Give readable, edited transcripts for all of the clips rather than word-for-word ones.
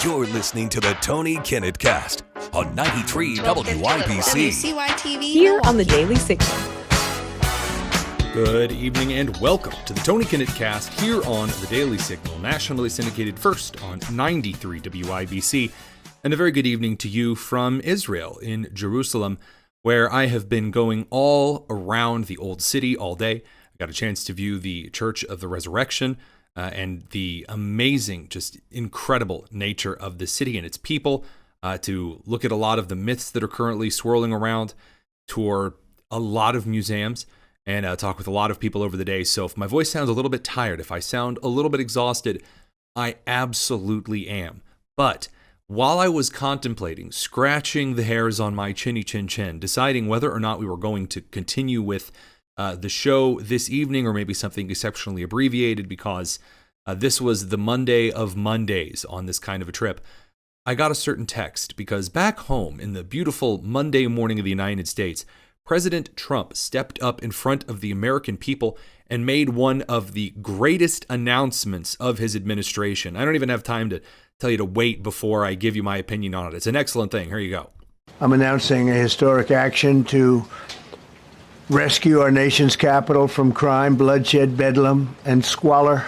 You're listening to the Tony Kinnett Cast on 93 WYBC. WCYTV Here on the Daily Signal. Good evening and welcome to the Tony Kinnett Cast here on the Daily Signal, nationally syndicated first on 93 WYBC. And a very good evening to you from Israel in Jerusalem, where I have been going all around the old city all day. I got a chance to view the Church of the Resurrection and the amazing, just incredible nature of the city and its people, to look at a lot of the myths that are currently swirling around, tour a lot of museums, and talk with a lot of people over the day. So if my voice sounds a little bit tired, if I sound a little bit exhausted, I absolutely am. But while I was contemplating, scratching the hairs on my chinny chin chin, deciding whether or not we were going to continue with the show this evening, or maybe something exceptionally abbreviated, because this was the Monday of Mondays on this kind of a trip, I got a certain text because back home in the beautiful Monday morning of the United States, President Trump stepped up in front of the American people and made one of the greatest announcements of his administration. I don't even have time to tell you to wait before I give you my opinion on it. It's an excellent thing. Here you go. I'm announcing a historic action to rescue our nation's capital from crime, bloodshed, bedlam, and squalor,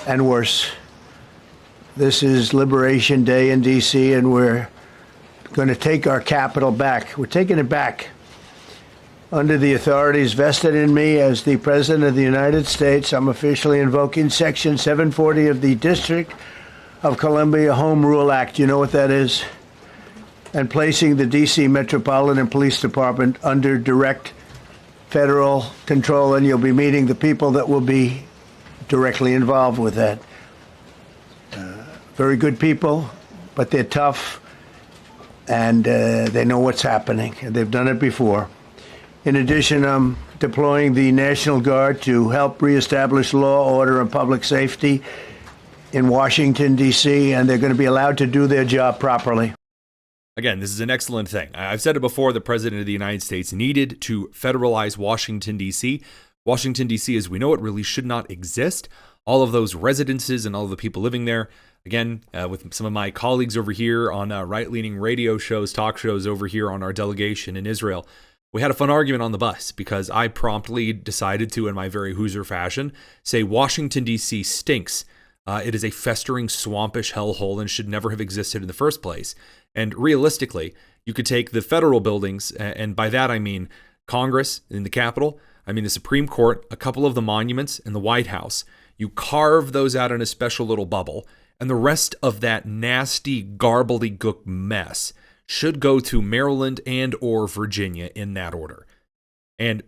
and worse. This is Liberation Day in D.C., and we're going to take our capital back. We're taking it back. Under the authorities vested in me as the President of the United States, I'm officially invoking Section 740 of the District of Columbia Home Rule Act. You know what that is? And placing the D.C. Metropolitan Police Department under direct federal control, and you'll be meeting the people that will be directly involved with that. Very good people, but they're tough, and they know what's happening, and they've done it before. In addition, I'm deploying the National Guard to help reestablish law, order, and public safety in Washington, D.C., and they're going to be allowed to do their job properly. Again, this is an excellent thing. I've said it before, the President of the United States needed to federalize Washington, D.C. Washington, D.C., as we know it, really should not exist. All of those residences and all of the people living there, again, with some of my colleagues over here on right-leaning radio shows, talk shows over here on our delegation in Israel, we had a fun argument on the bus because I promptly decided to, in my very Hoosier fashion, say Washington, D.C. stinks. It is a festering, swampish hellhole and should never have existed in the first place. And realistically, you could take the federal buildings, and by that I mean Congress in the Capitol, I mean the Supreme Court, a couple of the monuments, and the White House. You carve those out in a special little bubble, and the rest of that nasty, garbledygook mess should go to Maryland and or Virginia in that order. And,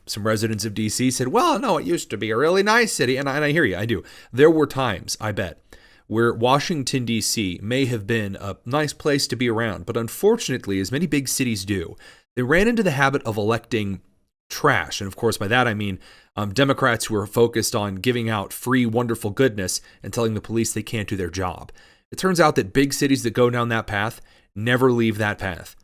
some residents of D.C. said, well, no, it used to be a really nice city. And I hear you, I do. There were times, I bet, where Washington, D.C. may have been a nice place to be around. But unfortunately, as many big cities do, they ran into the habit of electing trash. And of course, by that I mean Democrats who are focused on giving out free, wonderful goodness and telling the police they can't do their job. It turns out that big cities that go down that path never leave that path.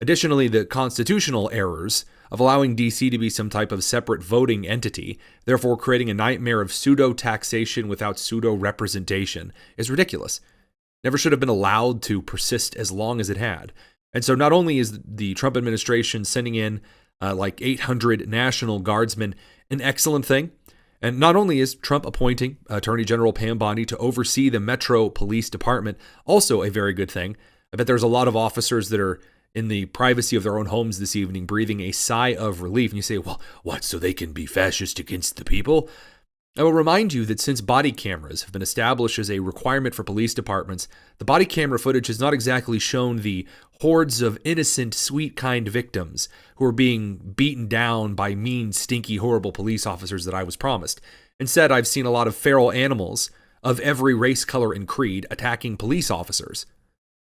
Additionally, the constitutional errors of allowing D.C. to be some type of separate voting entity, therefore creating a nightmare of pseudo-taxation without pseudo-representation, is ridiculous. Never should have been allowed to persist as long as it had. And so not only is the Trump administration sending in like 800 National Guardsmen an excellent thing, and not only is Trump appointing Attorney General Pam Bondi to oversee the Metro Police Department also a very good thing. I bet there's a lot of officers that are in the privacy of their own homes this evening, breathing a sigh of relief. And you say, well, what, so they can be fascist against the people? I will remind you that since body cameras have been established as a requirement for police departments, the body camera footage has not exactly shown the hordes of innocent, sweet, kind victims who are being beaten down by mean, stinky, horrible police officers that I was promised. Instead, I've seen a lot of feral animals of every race, color, and creed attacking police officers.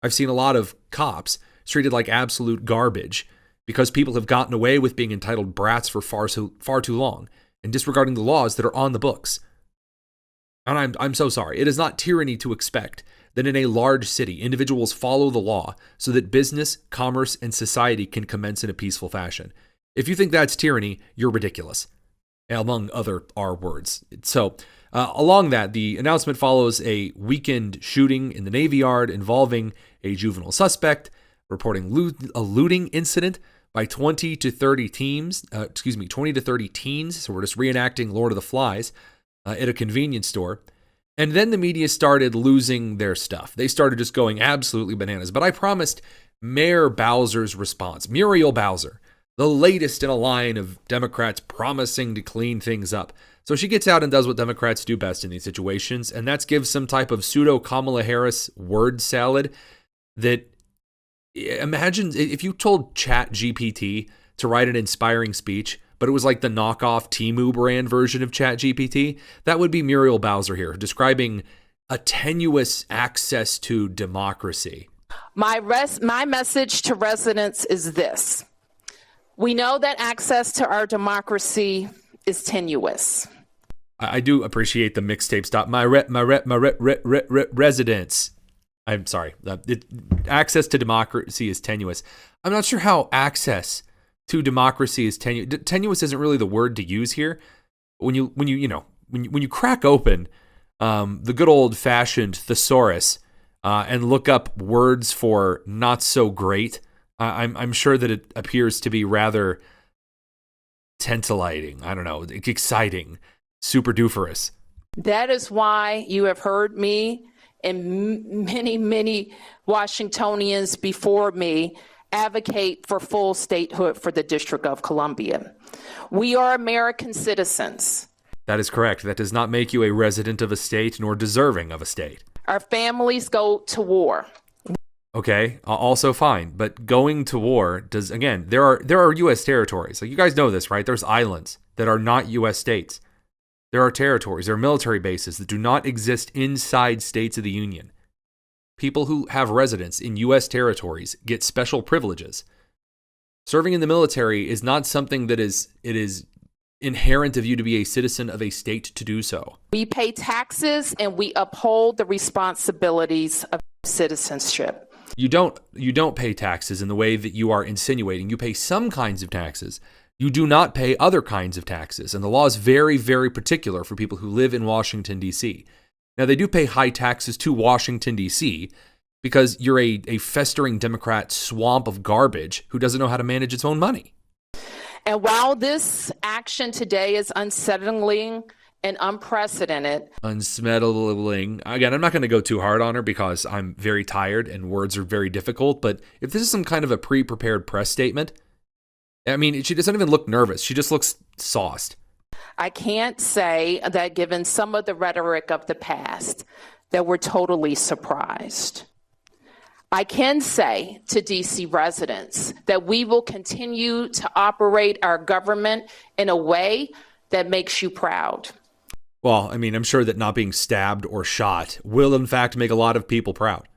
I've seen a lot of cops treated like absolute garbage because people have gotten away with being entitled brats for far too long and disregarding the laws that are on the books. And I'm so sorry. It is not tyranny to expect that in a large city, individuals follow the law so that business, commerce, and society can commence in a peaceful fashion. If you think that's tyranny, you're ridiculous, among other R words. So Along that, the announcement follows a weekend shooting in the Navy Yard involving a juvenile suspect, reporting a looting incident by 20 to 30 teens. So we're just reenacting Lord of the Flies at a convenience store. And then the media started losing their stuff. They started just going absolutely bananas. But I promised Mayor Bowser's response, Muriel Bowser, the latest in a line of Democrats promising to clean things up. So she gets out and does what Democrats do best in these situations, and that's give some type of pseudo Kamala Harris word salad that, imagine if you told ChatGPT to write an inspiring speech, but it was like the knockoff Temu brand version of ChatGPT, that would be Muriel Bowser here, describing a tenuous access to democracy. My message to residents is this. We know that access to our democracy is tenuous. I do appreciate the mixtape stop. My residents. I'm sorry. Access to democracy is tenuous. I'm not sure how access to democracy is tenuous. Tenuous isn't really the word to use here. When you crack open the good old fashioned thesaurus and look up words for not so great, I'm sure that it appears to be rather titillating. I don't know, exciting, super duperous. That is why you have heard me and many Washingtonians before me advocate for full statehood for the District of Columbia. We are American citizens. That is correct. That does not make you a resident of a state nor deserving of a state. Our families go to war. Okay, also fine, but going to war does, again, there are U.S. territories. Like, you guys know this, right? There's islands that are not U.S. states. There are territories, there are military bases that do not exist inside states of the Union. People who have residence in U.S. territories get special privileges. Serving in the military is not something that it is inherent of you to be a citizen of a state to do so. We pay taxes and we uphold the responsibilities of citizenship. You don't pay taxes in the way that you are insinuating. You pay some kinds of taxes. You do not pay other kinds of taxes. And the law is very, very particular for people who live in Washington, D.C. Now, they do pay high taxes to Washington, D.C. because you're a festering Democrat swamp of garbage who doesn't know how to manage its own money. And while this action today is unsettling and unprecedented. Unsettling. Again, I'm not going to go too hard on her because I'm very tired and words are very difficult. But if this is some kind of a pre-prepared press statement, I mean, she doesn't even look nervous. She just looks sauced. I can't say that given some of the rhetoric of the past that we're totally surprised. I can say to DC residents that we will continue to operate our government in a way that makes you proud. Well, I mean, I'm sure that not being stabbed or shot will, in fact, make a lot of people proud.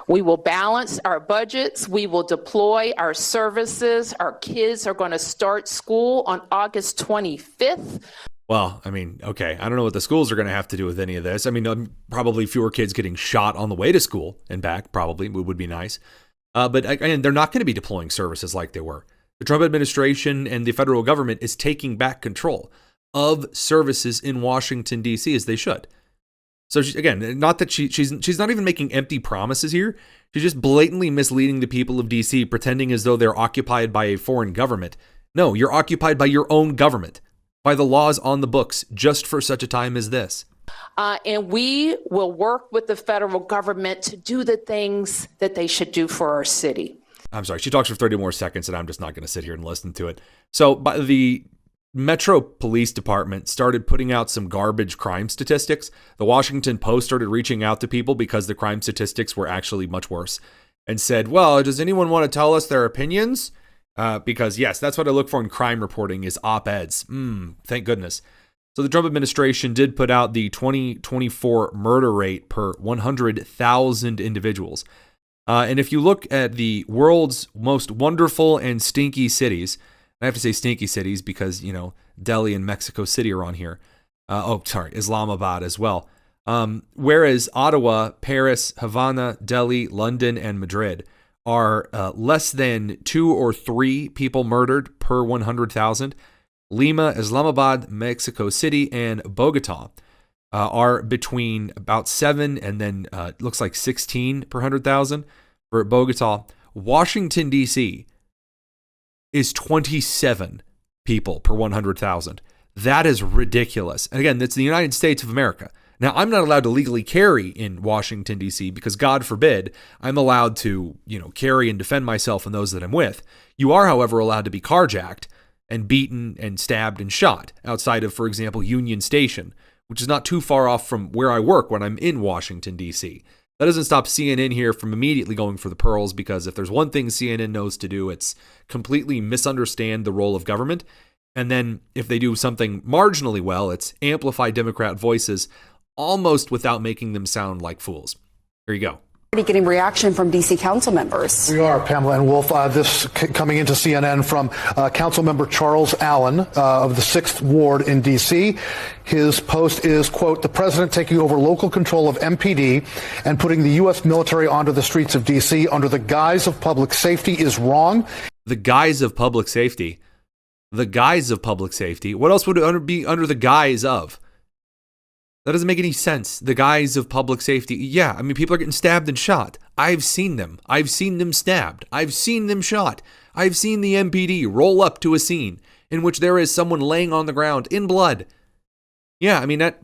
We will balance our budgets. We will deploy our services. Our kids are going to start school on August 25th. Well, I mean, okay, I don't know what the schools are going to have to do with any of this. I mean, probably fewer kids getting shot on the way to school and back, probably would be nice. But again, they're not going to be deploying services like they were. The Trump administration and the federal government is taking back control of services in Washington, D.C. as they should. So again, not that she's not even making empty promises here. She's just blatantly misleading the people of D.C., pretending as though they're occupied by a foreign government. No, you're occupied by your own government, by the laws on the books, just for such a time as this. And we will work with the federal government to do the things that they should do for our city. I'm sorry, she talks for 30 more seconds, and I'm just not going to sit here and listen to it. So the Metro Police Department started putting out some garbage crime statistics. The Washington Post started reaching out to people because the crime statistics were actually much worse and said, well, does anyone want to tell us their opinions? Because yes, that's what I look for in crime reporting is op-eds. Thank goodness. So the Trump administration did put out the 2024 murder rate per 100,000 individuals. And if you look at the world's most wonderful and stinky cities, I have to say stinky cities because, you know, Delhi and Mexico City are on here. Islamabad as well. Whereas Ottawa, Paris, Havana, Delhi, London, and Madrid are less than 2 or 3 people murdered per 100,000. Lima, Islamabad, Mexico City, and Bogota are between about 7 and then looks like 16 per 100,000 for Bogota. Washington, D.C. is 27 people per 100,000. That is ridiculous. And again, that's the United States of America. Now, I'm not allowed to legally carry in Washington, D.C. because, God forbid, I'm allowed to, carry and defend myself and those that I'm with. You are, however, allowed to be carjacked and beaten and stabbed and shot outside of, for example, Union Station, which is not too far off from where I work when I'm in Washington, D.C. That doesn't stop CNN here from immediately going for the pearls, because if there's one thing CNN knows to do, it's completely misunderstand the role of government. And then if they do something marginally well, it's amplify Democrat voices almost without making them sound like fools. Here you go. Getting reaction from D.C. council members. We are, Pamela and Wolf. This coming into CNN from council member Charles Allen of the 6th Ward in D.C. His post is, quote, "The president taking over local control of MPD and putting the U.S. military onto the streets of D.C. under the guise of public safety is wrong." The guise of public safety. The guise of public safety. What else would it be under the guise of? That doesn't make any sense. The guise of public safety. Yeah, I mean, people are getting stabbed and shot. I've seen them. I've seen them stabbed. I've seen them shot. I've seen the MPD roll up to a scene in which there is someone laying on the ground in blood. Yeah, I mean, that,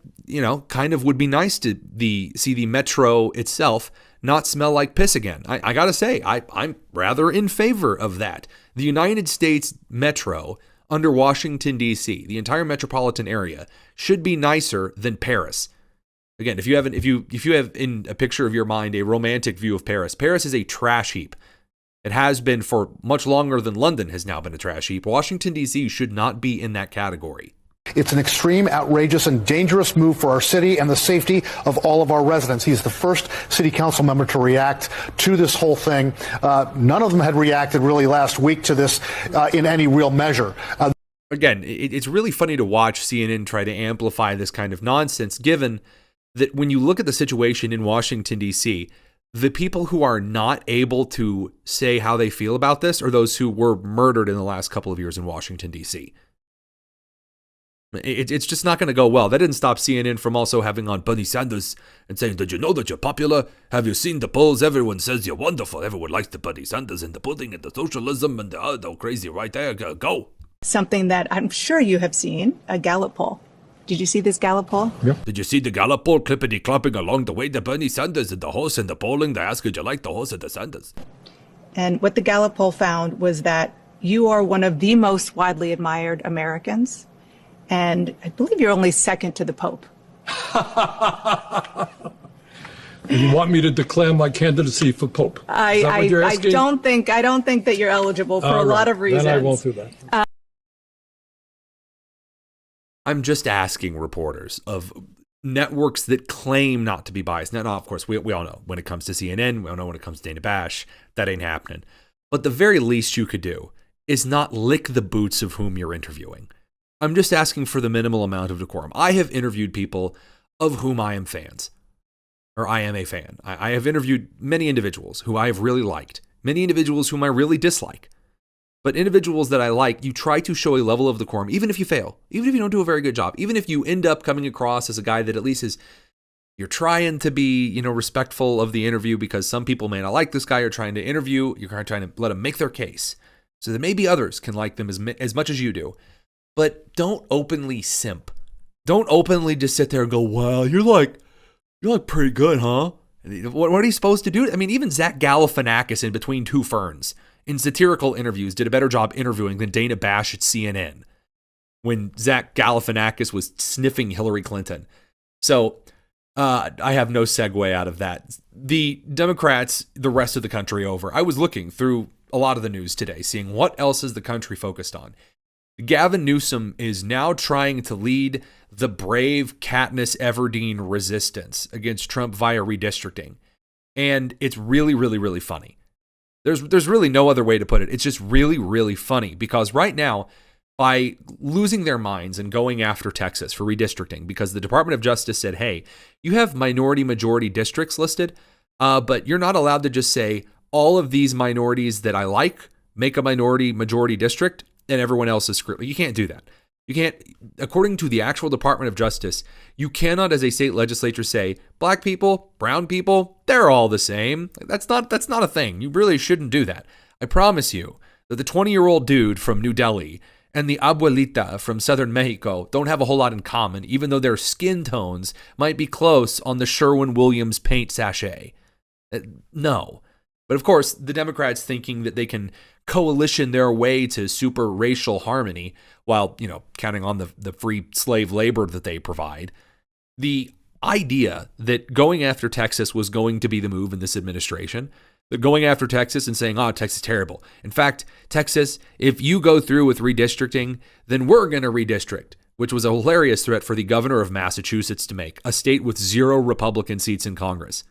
kind of would be nice to see the metro itself not smell like piss again. I gotta say, I'm rather in favor of that. The United States metro under Washington, D.C., the entire metropolitan area, should be nicer than Paris. Again, if you have in a picture of your mind a romantic view of Paris, Paris is a trash heap. It has been for much longer than London has now been a trash heap. Washington, D.C. should not be in that category. It's an extreme, outrageous, and dangerous move for our city and the safety of all of our residents. He's the first city council member to react to this whole thing. None of them had reacted really last week to this in any real measure. Again, it's really funny to watch CNN try to amplify this kind of nonsense, given that when you look at the situation in Washington, D.C., the people who are not able to say how they feel about this are those who were murdered in the last couple of years in Washington, D.C. It's just not going to go well. That didn't stop CNN from also having on Bernie Sanders and saying, "Did you know that you're popular? Have you seen the polls? Everyone says you're wonderful. Everyone likes the Bernie Sanders and the pudding and the socialism and the crazy right there. Go." Something that I'm sure you have seen, a Gallup poll. Did you see this Gallup poll? Yeah. Did you see the Gallup poll clippity-clopping along the way to Bernie Sanders and the horse and the polling? They asked, "Did you like the horse and the Sanders?" And what the Gallup poll found was that you are one of the most widely admired Americans. And I believe you're only second to the Pope. You want me to declare my candidacy for Pope? I don't think that you're eligible for a lot of reasons. Then I won't do that. I'm just asking reporters of networks that claim not to be biased. Now, of course, we all know when it comes to CNN, we all know when it comes to Dana Bash, that ain't happening. But the very least you could do is not lick the boots of whom you're interviewing. I'm just asking for the minimal amount of decorum. I have interviewed people of whom I am fans, or I am a fan. I have interviewed many individuals who I have really liked, many individuals whom I really dislike. But individuals that I like, you try to show a level of decorum, even if you fail, even if you don't do a very good job, even if you end up coming across as a guy that at least is, you're trying to be, respectful of the interview, because some people may not like this guy you're trying to interview. You're trying to let them make their case so that maybe others can like them as much as you do. But don't openly simp. Don't openly just sit there and go, "Well, you're like pretty good, huh?" What are you supposed to do? I mean, even Zach Galifianakis in Between Two Ferns in satirical interviews did a better job interviewing than Dana Bash at CNN when Zach Galifianakis was sniffing Hillary Clinton. So I have no segue out of that. The Democrats, the rest of the country over. I was looking through a lot of the news today, seeing what else is the country focused on. Gavin Newsom is now trying to lead the brave Katniss Everdeen resistance against Trump via redistricting. And it's really, really, really funny. There's really no other way to put it. It's just really, really funny, because right now, by losing their minds and going after Texas for redistricting, because the Department of Justice said, "Hey, you have minority majority districts listed, but you're not allowed to just say all of these minorities that I like make a minority majority district and everyone else is screwed." You can't do that. You can't, according to the actual Department of Justice, you cannot as a state legislature say, black people, brown people, they're all the same. That's not a thing. You really shouldn't do that. I promise you that the 20-year-old dude from New Delhi and the abuelita from southern Mexico don't have a whole lot in common, even though their skin tones might be close on the Sherwin-Williams paint sachet. No. But of course, the Democrats thinking that they can coalition their way to super racial harmony while, counting on the free slave labor that they provide. The idea that going after Texas was going to be the move in this administration, that going after Texas and saying, Texas is terrible. In fact, Texas, if you go through with redistricting, then we're going to redistrict, which was a hilarious threat for the governor of Massachusetts to make, a state with 0 Republican seats in Congress.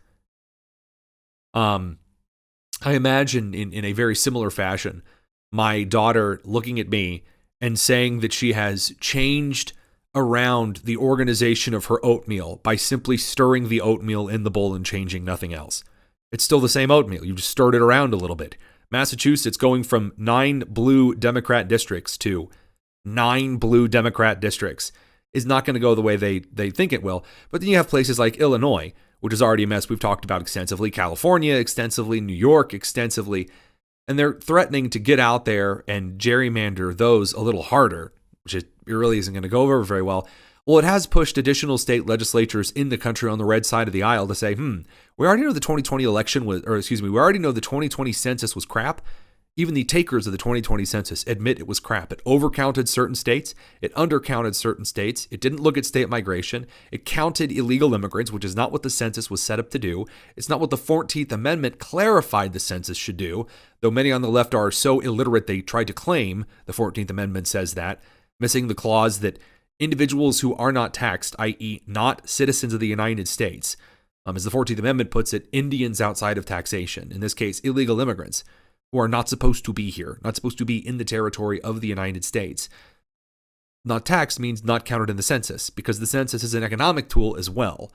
I imagine in a very similar fashion, my daughter looking at me and saying that she has changed around the organization of her oatmeal by simply stirring the oatmeal in the bowl and changing nothing else. It's still the same oatmeal. You just stirred it around a little bit. Massachusetts going from 9 blue Democrat districts to 9 blue Democrat districts is not going to go the way they think it will. But then you have places like Illinois, which is already a mess we've talked about extensively, California extensively, New York extensively, and they're threatening to get out there and gerrymander those a little harder, which it really isn't going to go over very well. Well, it has pushed additional state legislatures in the country on the red side of the aisle to say, we already know the 2020 election we already know the 2020 census was crap. Even the takers of the 2020 census admit it was crap. It overcounted certain states. It undercounted certain states. It didn't look at state migration. It counted illegal immigrants, which is not what the census was set up to do. It's not what the 14th Amendment clarified the census should do, though many on the left are so illiterate they tried to claim the 14th Amendment says that, missing the clause that individuals who are not taxed, i.e. not citizens of the United States, as the 14th Amendment puts it, Indians outside of taxation, in this case, illegal immigrants, who are not supposed to be here, not supposed to be in the territory of the United States. Not taxed means not counted in the census, because the census is an economic tool as well.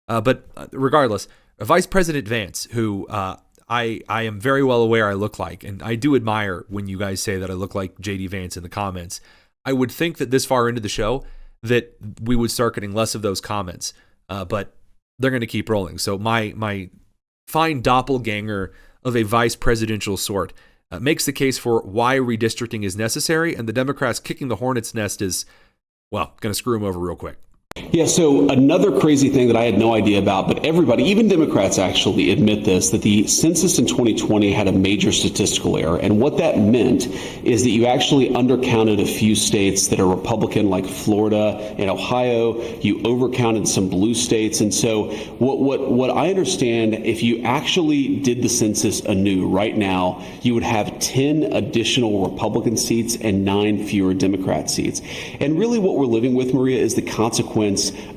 But regardless, Vice President Vance, who I am very well aware I look like, and I do admire when you guys say that I look like J.D. Vance in the comments, I would think that this far into the show that we would start getting less of those comments, but they're going to keep rolling. So my fine doppelganger of a vice presidential sort makes the case for why redistricting is necessary, and the Democrats kicking the hornet's nest is, well, going to screw them over real quick. Yeah, so another crazy thing that I had no idea about, but everybody, even Democrats actually admit this, that the census in 2020 had a major statistical error. And what that meant is that you actually undercounted a few states that are Republican, like Florida and Ohio. You overcounted some blue states. And so what I understand, if you actually did the census anew right now, you would have 10 additional Republican seats and 9 fewer Democrat seats. And really what we're living with, Maria, is the consequence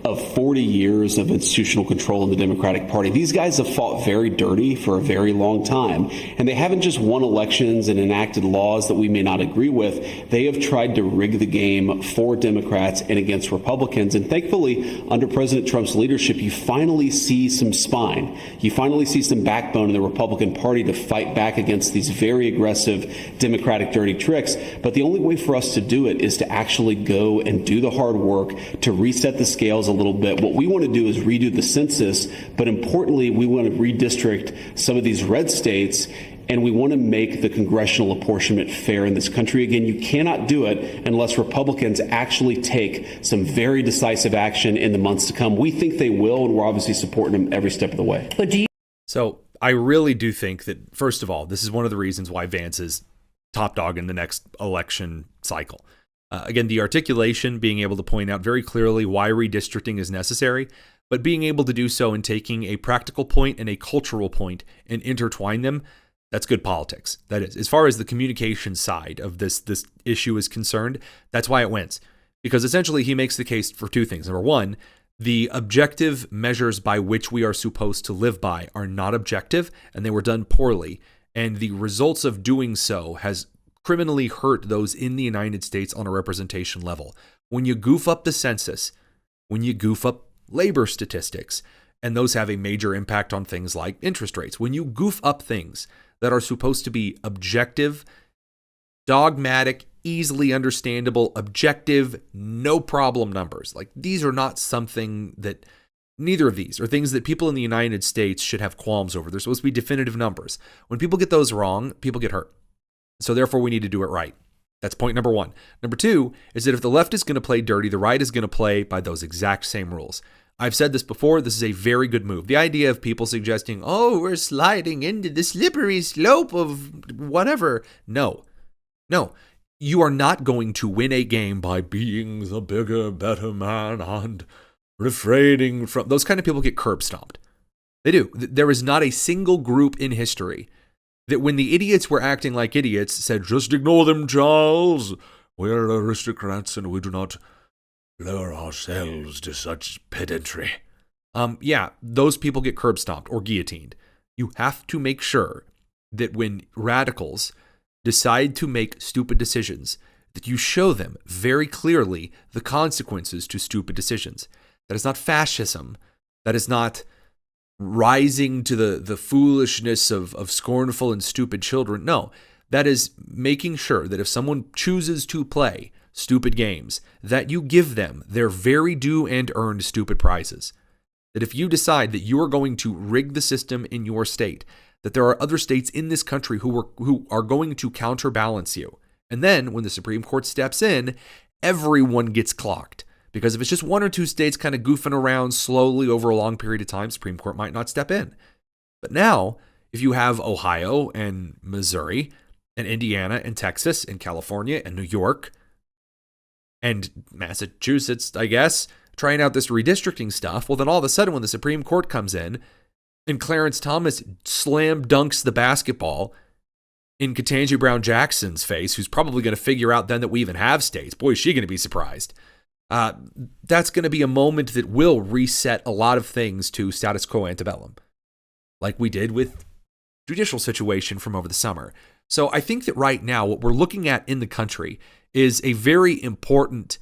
of 40 years of institutional control in the Democratic Party. These guys have fought very dirty for a very long time, and they haven't just won elections and enacted laws that we may not agree with. They have tried to rig the game for Democrats and against Republicans. And thankfully, under President Trump's leadership, you finally see some spine. You finally see some backbone in the Republican Party to fight back against these very aggressive Democratic dirty tricks. But the only way for us to do it is to actually go and do the hard work to reset the scales a little bit. What we want to do is redo the census, but importantly, we want to redistrict some of these red states, and we want to make the congressional apportionment fair in this country. Again, you cannot do it unless Republicans actually take some very decisive action in the months to come. We think they will, and we're obviously supporting them every step of the way. So I really do think that, first of all, this is one of the reasons why Vance is top dog in the next election cycle. Again, the articulation, being able to point out very clearly why redistricting is necessary, but being able to do so and taking a practical point and a cultural point and intertwine them, that's good politics. That is, as far as the communication side of this issue is concerned, that's why it wins. Because essentially he makes the case for two things. Number one, the objective measures by which we are supposed to live by are not objective, and they were done poorly. And the results of doing so has criminally hurt those in the United States on a representation level. When you goof up the census, when you goof up labor statistics, and those have a major impact on things like interest rates, when you goof up things that are supposed to be objective, dogmatic, easily understandable, objective, no problem numbers. Like, these are not something that, neither of these are things that people in the United States should have qualms over. They're supposed to be definitive numbers. When people get those wrong, people get hurt. So therefore, we need to do it right. That's point number one. Number two is that if the left is going to play dirty, the right is going to play by those exact same rules. I've said this before, this is a very good move. The idea of people suggesting, oh, we're sliding into the slippery slope of whatever. No. You are not going to win a game by being the bigger, better man and refraining from... Those kind of people get curb stomped. They do. There is not a single group in history that when the idiots were acting like idiots said, just ignore them, Charles. We're aristocrats and we do not lower ourselves to such pedantry. Those people get curb stomped or guillotined. You have to make sure that when radicals decide to make stupid decisions, that you show them very clearly the consequences to stupid decisions. That is not fascism. That is not rising to the foolishness of scornful and stupid children. No, that is making sure that if someone chooses to play stupid games, that you give them their very due and earned stupid prizes. That if you decide that you are going to rig the system in your state, that there are other states in this country who are going to counterbalance you. And then when the Supreme Court steps in, everyone gets clocked. Because if it's just one or two states kind of goofing around slowly over a long period of time, Supreme Court might not step in. But now, if you have Ohio and Missouri and Indiana and Texas and California and New York and Massachusetts, I guess, trying out this redistricting stuff, well, then all of a sudden when the Supreme Court comes in and Clarence Thomas slam dunks the basketball in Ketanji Brown Jackson's face, who's probably going to figure out then that we even have states. Boy, is she going to be surprised. That's going to be a moment that will reset a lot of things to status quo antebellum, like we did with judicial situation from over the summer. So I think that right now what we're looking at in the country is a very important,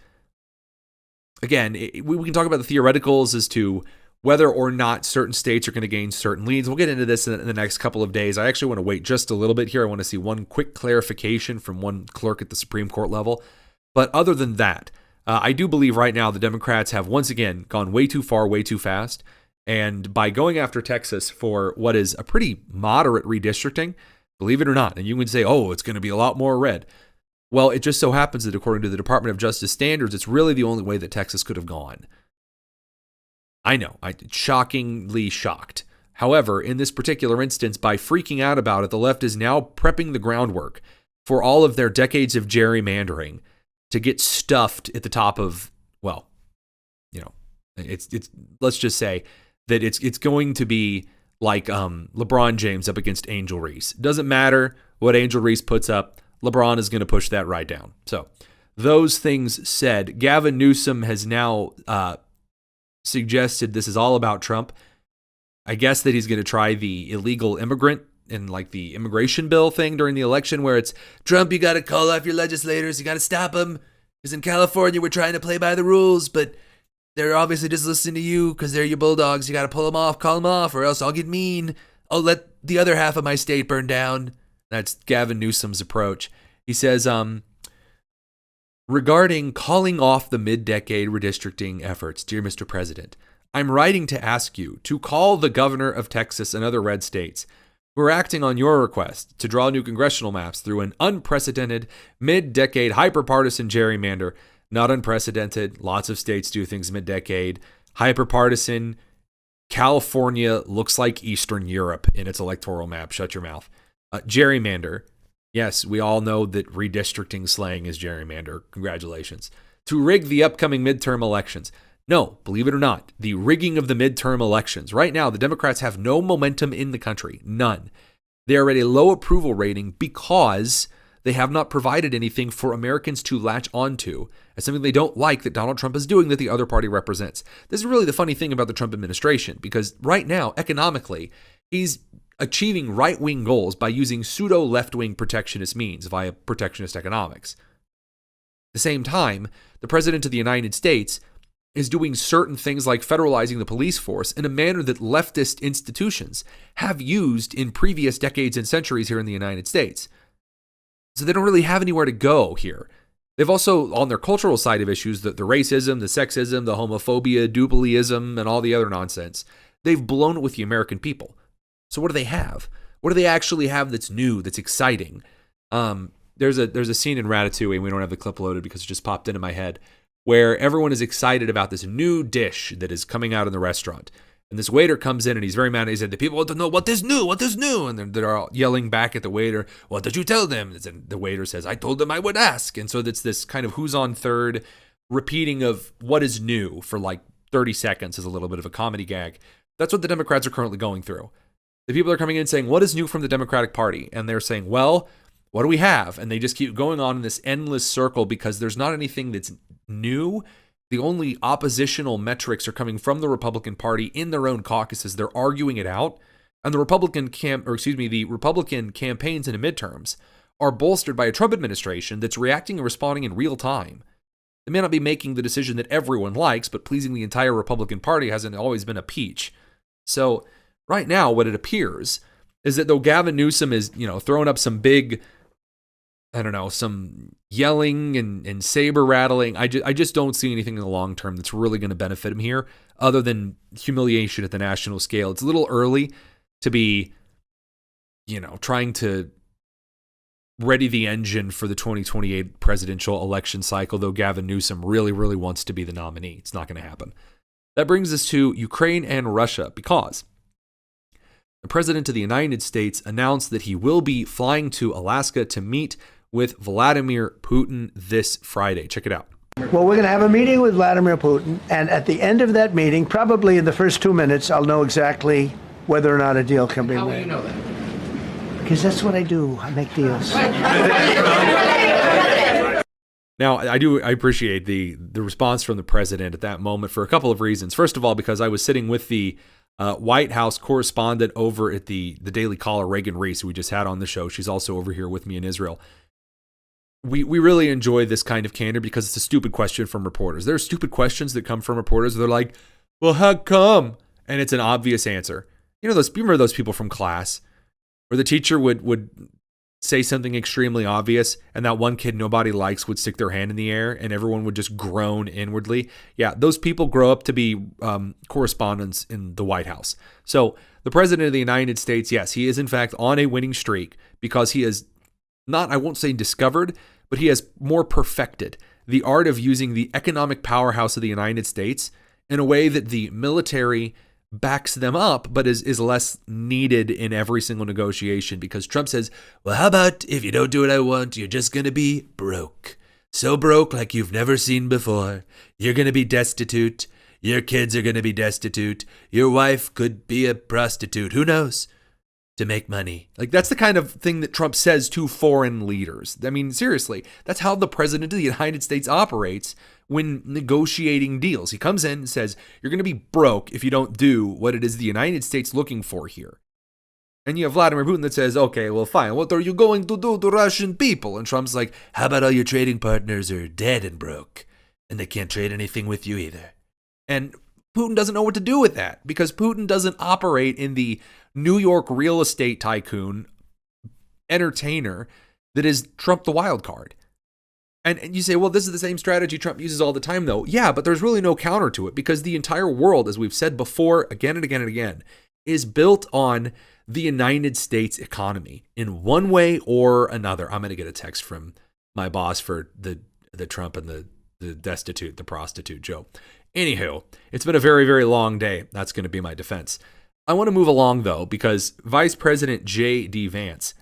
again, we can talk about the theoreticals as to whether or not certain states are going to gain certain leads. We'll get into this in the next couple of days. I actually want to wait just a little bit here. I want to see one quick clarification from one clerk at the Supreme Court level. But other than that, I do believe right now the Democrats have once again gone way too far, way too fast. And by going after Texas for what is a pretty moderate redistricting, believe it or not, and you can say, oh, it's going to be a lot more red. Well, it just so happens that according to the Department of Justice standards, it's really the only way that Texas could have gone. I know, I'm shockingly shocked. However, in this particular instance, by freaking out about it, the left is now prepping the groundwork for all of their decades of gerrymandering to get stuffed at the top of, well, you know, it's let's just say that it's going to be like LeBron James up against Angel Reese. Doesn't matter what Angel Reese puts up, LeBron is going to push that right down. So those things said, Gavin Newsom has now suggested this is all about Trump. I guess that he's going to try the illegal immigrant and like the immigration bill thing during the election where it's Trump, you got to call off your legislators. You got to stop them. Because in California, we're trying to play by the rules, but they're obviously just listening to you because they're your bulldogs. You got to pull them off, call them off, or else I'll get mean. I'll let the other half of my state burn down. That's Gavin Newsom's approach. He says, regarding calling off the mid-decade redistricting efforts, dear Mr. President, I'm writing to ask you to call the governor of Texas and other red states who are acting on your request to draw new congressional maps through an unprecedented mid-decade hyper-partisan gerrymander. Not unprecedented. Lots of states do things mid-decade. Hyper-partisan. California looks like Eastern Europe in its electoral map. Shut your mouth. Gerrymander. Yes, we all know that redistricting slang is gerrymander. Congratulations. To rig the upcoming midterm elections. No, believe it or not, the rigging of the midterm elections. Right now, the Democrats have no momentum in the country. None. They are at a low approval rating because they have not provided anything for Americans to latch onto as something they don't like that Donald Trump is doing that the other party represents. This is really the funny thing about the Trump administration, because right now, economically, he's achieving right-wing goals by using pseudo-left-wing protectionist means via protectionist economics. At the same time, the President of the United States is doing certain things like federalizing the police force in a manner that leftist institutions have used in previous decades and centuries here in the United States. So they don't really have anywhere to go here. They've also, on their cultural side of issues, the racism, the sexism, the homophobia, dupleyism, and all the other nonsense, they've blown it with the American people. So what do they have? What do they actually have that's new, that's exciting? There's a scene in Ratatouille, and we don't have the clip loaded because it just popped into my head, where everyone is excited about this new dish that is coming out in the restaurant. And this waiter comes in and he's very mad. He said, the people want to know what is new, what is new. And they're all yelling back at the waiter, what did you tell them? And the waiter says, I told them I would ask. And so it's this kind of who's on third repeating of what is new for like 30 seconds as a little bit of a comedy gag. That's what the Democrats are currently going through. The people are coming in saying, what is new from the Democratic Party? And they're saying, well, what do we have? And they just keep going on in this endless circle because there's not anything that's new. The only oppositional metrics are coming from the Republican Party in their own caucuses. They're arguing it out. And the Republican campaigns in the midterms are bolstered by a Trump administration that's reacting and responding in real time. They may not be making the decision that everyone likes, but pleasing the entire Republican Party hasn't always been a peach. So right now, what it appears is that though Gavin Newsom is, throwing up some big, some yelling and saber rattling, I just don't see anything in the long term that's really going to benefit him here other than humiliation at the national scale. It's a little early to be, trying to ready the engine for the 2028 presidential election cycle, though Gavin Newsom really, really wants to be the nominee. It's not going to happen. That brings us to Ukraine and Russia because the President of the United States announced that he will be flying to Alaska to meet with Vladimir Putin this Friday. Check it out. Well, we're going to have a meeting with Vladimir Putin, and at the end of that meeting, probably in the first 2 minutes, I'll know exactly whether or not a deal can be made. How will you know that? Because that's what I do. I make deals. Now, I appreciate the response from the president at that moment for a couple of reasons. First of all, because I was sitting with the White House correspondent over at the Daily Caller, Reagan Reese, who we just had on the show. She's also over here with me in Israel. We really enjoy this kind of candor because it's a stupid question from reporters. There are stupid questions that come from reporters. They're like, well, how come? And it's an obvious answer. You remember those people from class where the teacher would say something extremely obvious and that one kid nobody likes would stick their hand in the air and everyone would just groan inwardly. Yeah, those people grow up to be correspondents in the White House. So the President of the United States, yes, he is in fact on a winning streak because he has not, I won't say discovered, but he has more perfected the art of using the economic powerhouse of the United States in a way that the military backs them up, but is less needed in every single negotiation because Trump says, well, how about if you don't do what I want, you're just going to be broke. So broke like you've never seen before. You're going to be destitute. Your kids are going to be destitute. Your wife could be a prostitute. Who knows? To make money. Like that's the kind of thing that Trump says to foreign leaders. I mean, seriously, that's how the President of the United States operates when negotiating deals. He comes in and says, you're going to be broke if you don't do what it is the United States looking for here. And you have Vladimir Putin that says, okay, well, fine. What are you going to do to Russian people? And Trump's like, how about all your trading partners are dead and broke and they can't trade anything with you either? And Putin doesn't know what to do with that because Putin doesn't operate in the New York real estate tycoon entertainer that is Trump the wild card. And you say, well, this is the same strategy Trump uses all the time, though. Yeah, but there's really no counter to it because the entire world, as we've said before, again and again and again, is built on the United States economy in one way or another. I'm going to get a text from my boss for the Trump and the destitute, the prostitute joke. Anywho, it's been a very, very long day. That's going to be my defense. I want to move along, though, because Vice President J.D. Vance,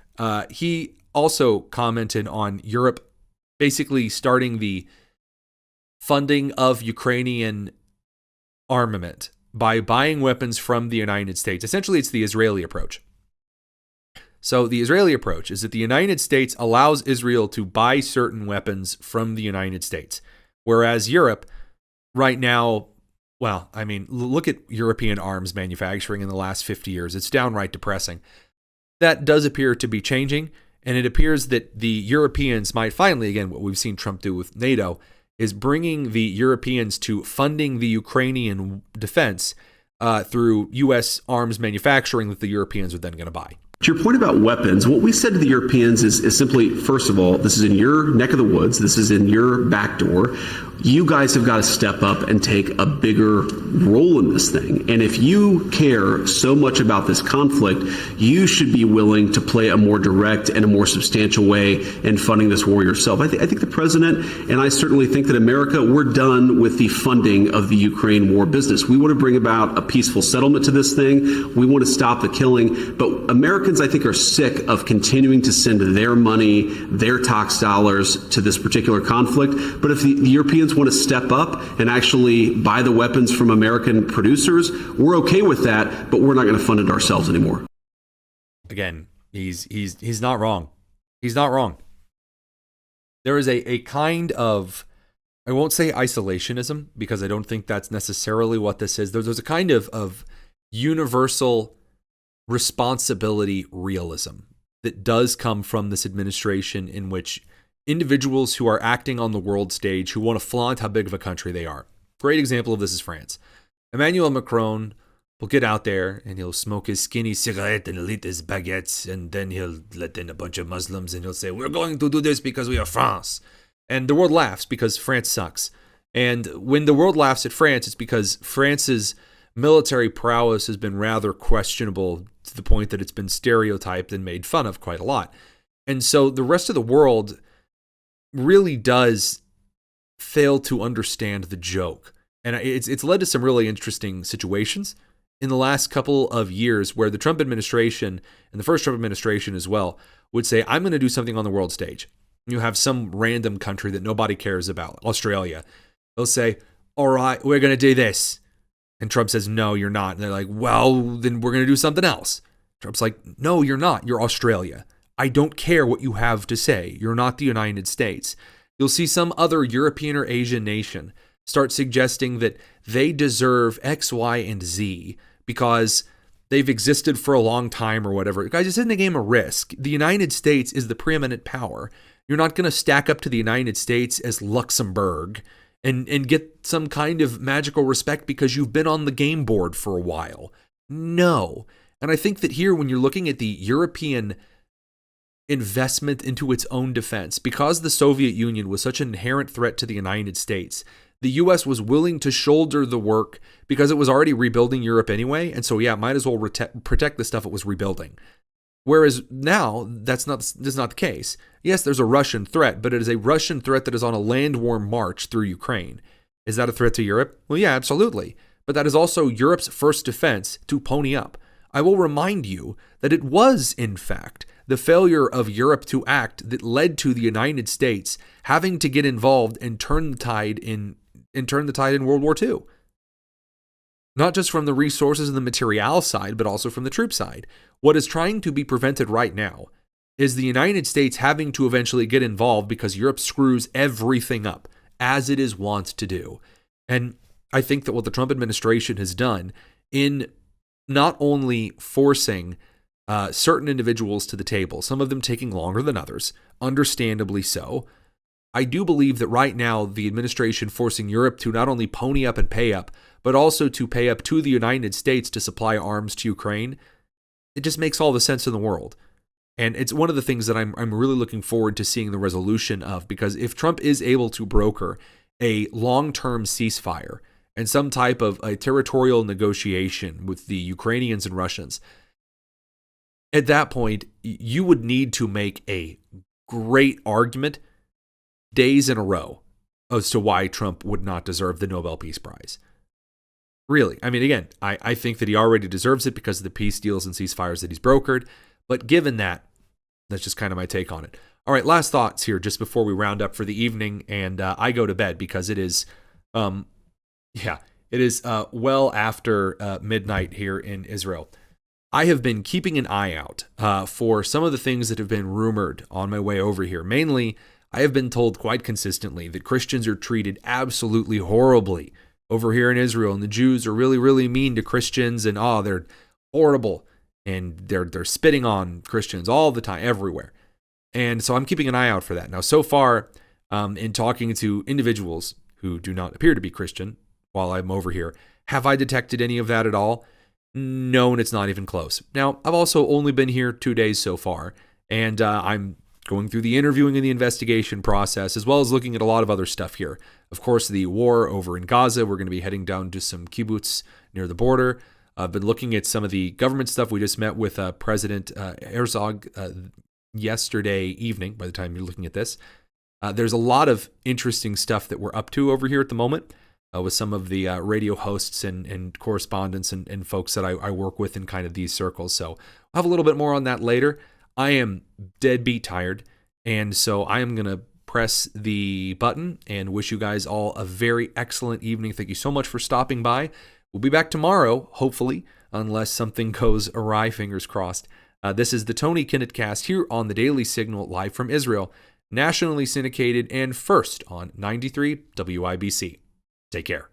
he also commented on Europe basically starting the funding of Ukrainian armament by buying weapons from the United States. Essentially, it's the Israeli approach. So the Israeli approach is that the United States allows Israel to buy certain weapons from the United States, whereas Europe right now, well, I mean, look at European arms manufacturing in the last 50 years. It's downright depressing. That does appear to be changing, and it appears that the Europeans might finally, again, what we've seen Trump do with NATO, is bringing the Europeans to funding the Ukrainian defense through U.S. arms manufacturing that the Europeans are then going to buy. To your point about weapons, what we said to the Europeans is simply, first of all, this is in your neck of the woods. This is in your back door. You guys have got to step up and take a bigger role in this thing. And if you care so much about this conflict, you should be willing to play a more direct and a more substantial way in funding this war yourself. I think the president, and I certainly think that America, we're done with the funding of the Ukraine war business. We want to bring about a peaceful settlement to this thing. We want to stop the killing. But Americans, I think, are sick of continuing to send their money, their tax dollars to this particular conflict. But if the Europeans want to step up and actually buy the weapons from American producers, we're okay with that, but we're not going to fund it ourselves anymore. Again, he's not wrong. He's not wrong. There is a kind of, I won't say isolationism, because I don't think that's necessarily what this is. There's a kind of universal responsibility realism that does come from this administration, in which individuals who are acting on the world stage, who want to flaunt how big of a country they are. Great example of this is France. Emmanuel Macron will get out there and he'll smoke his skinny cigarette and he'll eat his baguettes, and then he'll let in a bunch of Muslims and he'll say, we're going to do this because we are France. And the world laughs because France sucks. And when the world laughs at France, it's because France's military prowess has been rather questionable, to the point that it's been stereotyped and made fun of quite a lot. And so the rest of the world really does fail to understand the joke. And it's led to some really interesting situations in the last couple of years, where the Trump administration, and the first Trump administration as well, would say, I'm going to do something on the world stage. You have some random country that nobody cares about, Australia. They'll say, all right, we're going to do this. And Trump says, no, you're not. And they're like, well, then we're going to do something else. Trump's like, no, you're not. You're Australia. I don't care what you have to say. You're not the United States. You'll see some other European or Asian nation start suggesting that they deserve X, Y, and Z because they've existed for a long time or whatever. Guys, it's in the game of risk. The United States is the preeminent power. You're not going to stack up to the United States as Luxembourg and get some kind of magical respect because you've been on the game board for a while. No. And I think that here, when you're looking at the European investment into its own defense, because the Soviet Union was such an inherent threat to the United States, the U.S. was willing to shoulder the work because it was already rebuilding Europe anyway. And so, yeah, might as well protect the stuff it was rebuilding. Whereas now, that's not the case. Yes, there's a Russian threat, but it is a Russian threat that is on a land war march through Ukraine. Is that a threat to Europe? Well, yeah, absolutely. But that is also Europe's first defense to pony up. I will remind you that it was, in fact, the failure of Europe to act that led to the United States having to get involved and turn the tide in World War II. Not just from the resources and the material side, but also from the troop side. What is trying to be prevented right now is the United States having to eventually get involved because Europe screws everything up, as it is wont to do. And I think that what the Trump administration has done in not only forcing certain individuals to the table, some of them taking longer than others, understandably so. I do believe that right now the administration forcing Europe to not only pony up and pay up, but also to pay up to the United States to supply arms to Ukraine, it just makes all the sense in the world. And it's one of the things that I'm really looking forward to seeing the resolution of, because if Trump is able to broker a long-term ceasefire and some type of a territorial negotiation with the Ukrainians and Russians, at that point, you would need to make a great argument days in a row as to why Trump would not deserve the Nobel Peace Prize. Really. I mean, again, I think that he already deserves it because of the peace deals and ceasefires that he's brokered. But given that, that's just kind of my take on it. All right, last thoughts here just before we round up for the evening and I go to bed, because it is, well after midnight here in Israel. I have been keeping an eye out for some of the things that have been rumored on my way over here. Mainly, I have been told quite consistently that Christians are treated absolutely horribly over here in Israel, and the Jews are really, really mean to Christians, and they're horrible, and they're spitting on Christians all the time, everywhere. And so I'm keeping an eye out for that. Now, so far, in talking to individuals who do not appear to be Christian while I'm over here, have I detected any of that at all? No, and it's not even close. Now, I've also only been here 2 days so far, and I'm going through the interviewing and the investigation process, as well as looking at a lot of other stuff here. Of course, the war over in Gaza. We're going to be heading down to some kibbutz near the border. I've been looking at some of the government stuff. We just met with President Herzog yesterday evening, by the time you're looking at this. There's a lot of interesting stuff that we're up to over here at the moment with some of the radio hosts and correspondents and folks that I work with in kind of these circles. So I'll have a little bit more on that later. I am deadbeat tired, and so I am going to press the button and wish you guys all a very excellent evening. Thank you so much for stopping by. We'll be back tomorrow, hopefully, unless something goes awry, fingers crossed. This is the Tony Kinnett Cast here on the Daily Signal, live from Israel, nationally syndicated and first on 93 WIBC. Take care.